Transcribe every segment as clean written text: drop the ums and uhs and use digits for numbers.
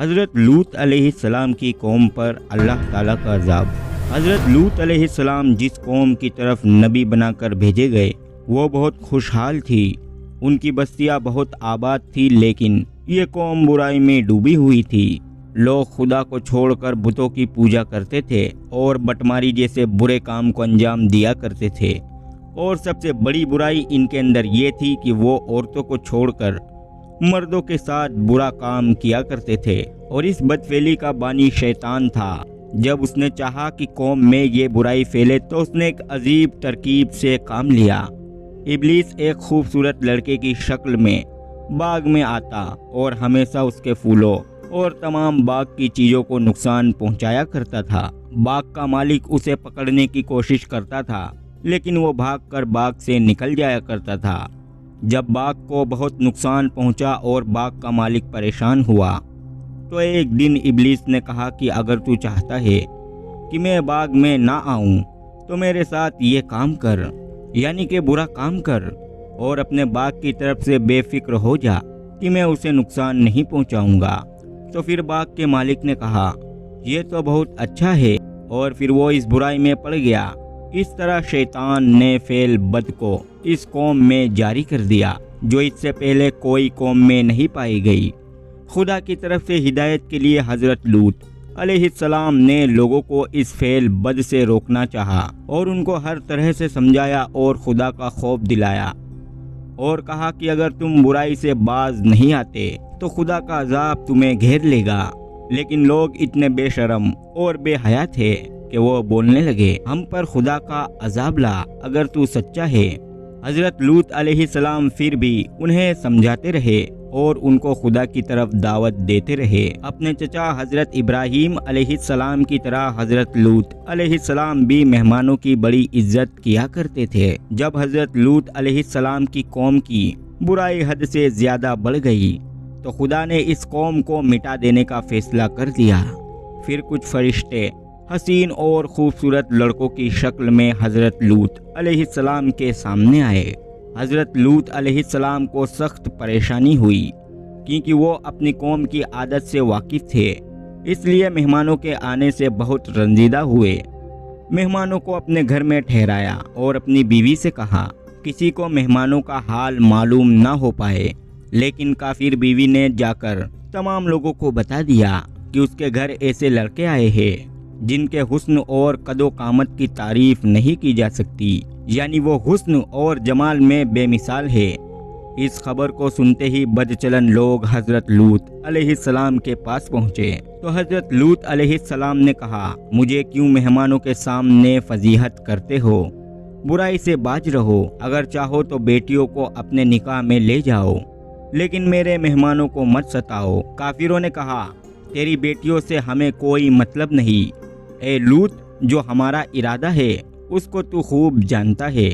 حضرت لوط علیہ السلام کی قوم پر اللہ تعالیٰ کا عذاب۔ حضرت لوط علیہ السلام جس قوم کی طرف نبی بنا کر بھیجے گئے وہ بہت خوشحال تھی، ان کی بستیاں بہت آباد تھی، لیکن یہ قوم برائی میں ڈوبی ہوئی تھی۔ لوگ خدا کو چھوڑ کر بتوں کی پوجا کرتے تھے اور بٹماری جیسے برے کام کو انجام دیا کرتے تھے، اور سب سے بڑی برائی ان کے اندر یہ تھی کہ وہ عورتوں کو چھوڑ کر مردوں کے ساتھ برا کام کیا کرتے تھے، اور اس بدفعلی کا بانی شیطان تھا۔ جب اس نے چاہا کہ قوم میں یہ برائی پھیلے تو اس نے ایک عجیب ترکیب سے کام لیا۔ ابلیس ایک خوبصورت لڑکے کی شکل میں باغ میں آتا اور ہمیشہ اس کے پھولوں اور تمام باغ کی چیزوں کو نقصان پہنچایا کرتا تھا۔ باغ کا مالک اسے پکڑنے کی کوشش کرتا تھا، لیکن وہ بھاگ کر باغ سے نکل جایا کرتا تھا۔ جب باغ کو بہت نقصان پہنچا اور باغ کا مالک پریشان ہوا تو ایک دن ابلیس نے کہا کہ اگر تو چاہتا ہے کہ میں باغ میں نہ آؤں تو میرے ساتھ یہ کام کر، یعنی کہ برا کام کر، اور اپنے باغ کی طرف سے بے فکر ہو جا کہ میں اسے نقصان نہیں پہنچاؤں گا۔ تو پھر باغ کے مالک نے کہا یہ تو بہت اچھا ہے، اور پھر وہ اس برائی میں پڑ گیا۔ اس طرح شیطان نے فعل بد کو اس قوم میں جاری کر دیا جو اس سے پہلے کوئی قوم میں نہیں پائی گئی۔ خدا کی طرف سے ہدایت کے لیے حضرت لوط علیہ السلام نے لوگوں کو اس فعل بد سے روکنا چاہا اور ان کو ہر طرح سے سمجھایا اور خدا کا خوف دلایا، اور کہا کہ اگر تم برائی سے باز نہیں آتے تو خدا کا عذاب تمہیں گھیر لے گا۔ لیکن لوگ اتنے بے شرم اور بے حیا تھے کہ وہ بولنے لگے ہم پر خدا کا عذاب لا اگر تو سچا ہے۔ حضرت لوط علیہ السلام پھر بھی انہیں سمجھاتے رہے اور ان کو خدا کی طرف دعوت دیتے رہے۔ اپنے چچا حضرت ابراہیم علیہ السلام کی طرح حضرت لوط علیہ السلام بھی مہمانوں کی بڑی عزت کیا کرتے تھے۔ جب حضرت لوط علیہ السلام کی قوم کی برائی حد سے زیادہ بڑھ گئی تو خدا نے اس قوم کو مٹا دینے کا فیصلہ کر دیا۔ پھر کچھ فرشتے حسین اور خوبصورت لڑکوں کی شکل میں حضرت لوط علیہ السلام کے سامنے آئے۔ حضرت لوط علیہ السلام کو سخت پریشانی ہوئی کیونکہ وہ اپنی قوم کی عادت سے واقف تھے، اس لیے مہمانوں کے آنے سے بہت رنجیدہ ہوئے۔ مہمانوں کو اپنے گھر میں ٹھہرایا اور اپنی بیوی سے کہا کسی کو مہمانوں کا حال معلوم نہ ہو پائے، لیکن کافر بیوی نے جا کر تمام لوگوں کو بتا دیا کہ اس کے گھر ایسے لڑکے آئے ہیں جن کے حسن اور قد و قامت کی تعریف نہیں کی جا سکتی، یعنی وہ حسن اور جمال میں بے مثال ہے۔ اس خبر کو سنتے ہی بدچلن لوگ حضرت لوط علیہ السلام کے پاس پہنچے تو حضرت لوط علیہ السلام نے کہا مجھے کیوں مہمانوں کے سامنے فضیحت کرتے ہو؟ برائی سے باز رہو، اگر چاہو تو بیٹیوں کو اپنے نکاح میں لے جاؤ، لیکن میرے مہمانوں کو مت ستاؤ۔ کافروں نے کہا تیری بیٹیوں سے ہمیں کوئی مطلب نہیں، اے لوط جو ہمارا ارادہ ہے اس کو تو خوب جانتا ہے۔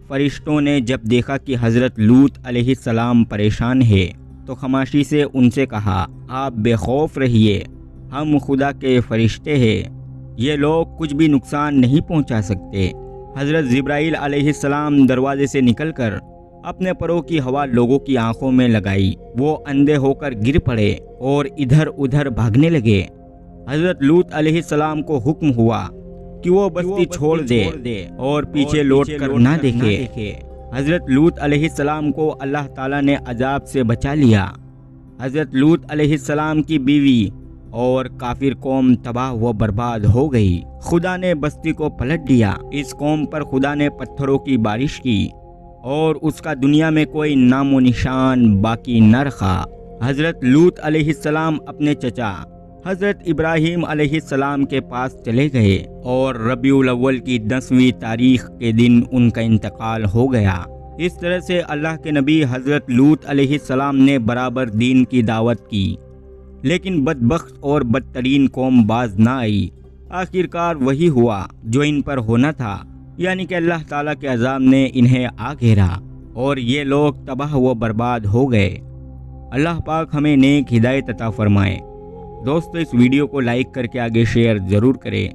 فرشتوں نے جب دیکھا کہ حضرت لوط علیہ السلام پریشان ہے تو خاموشی سے ان سے کہا آپ بے خوف رہیے، ہم خدا کے فرشتے ہیں، یہ لوگ کچھ بھی نقصان نہیں پہنچا سکتے۔ حضرت جبرائیل علیہ السلام دروازے سے نکل کر اپنے پروں کی ہوا لوگوں کی آنکھوں میں لگائی، وہ اندھے ہو کر گر پڑے اور ادھر ادھر بھاگنے لگے۔ حضرت لوط علیہ السلام کو حکم ہوا کہ وہ بستی چھوڑ دے اور پیچھے لوٹ کر نہ دیکھے۔ حضرت لوط علیہ السلام کو اللہ تعالیٰ نے عذاب سے بچا لیا۔ حضرت لوط علیہ السلام کی بیوی اور کافر قوم تباہ و برباد ہو گئی۔ خدا نے بستی کو پلٹ دیا۔ اس قوم پر خدا نے پتھروں کی بارش کی اور اس کا دنیا میں کوئی نام و نشان باقی نہ رکھا۔ حضرت لوط علیہ السلام اپنے چچا حضرت ابراہیم علیہ السلام کے پاس چلے گئے اور ربیع الاول کی 10ویں تاریخ کے دن ان کا انتقال ہو گیا۔ اس طرح سے اللہ کے نبی حضرت لوط علیہ السلام نے برابر دین کی دعوت کی، لیکن بدبخت اور بدترین قوم باز نہ آئی۔ آخرکار وہی ہوا جو ان پر ہونا تھا، یعنی کہ اللہ تعالیٰ کے عذاب نے انہیں آ گھیرا اور یہ لوگ تباہ و برباد ہو گئے۔ اللہ پاک ہمیں نیک ہدایت عطا فرمائے۔ دوستو اس ویڈیو کو لائک کر کے آگے شیئر ضرور کریں۔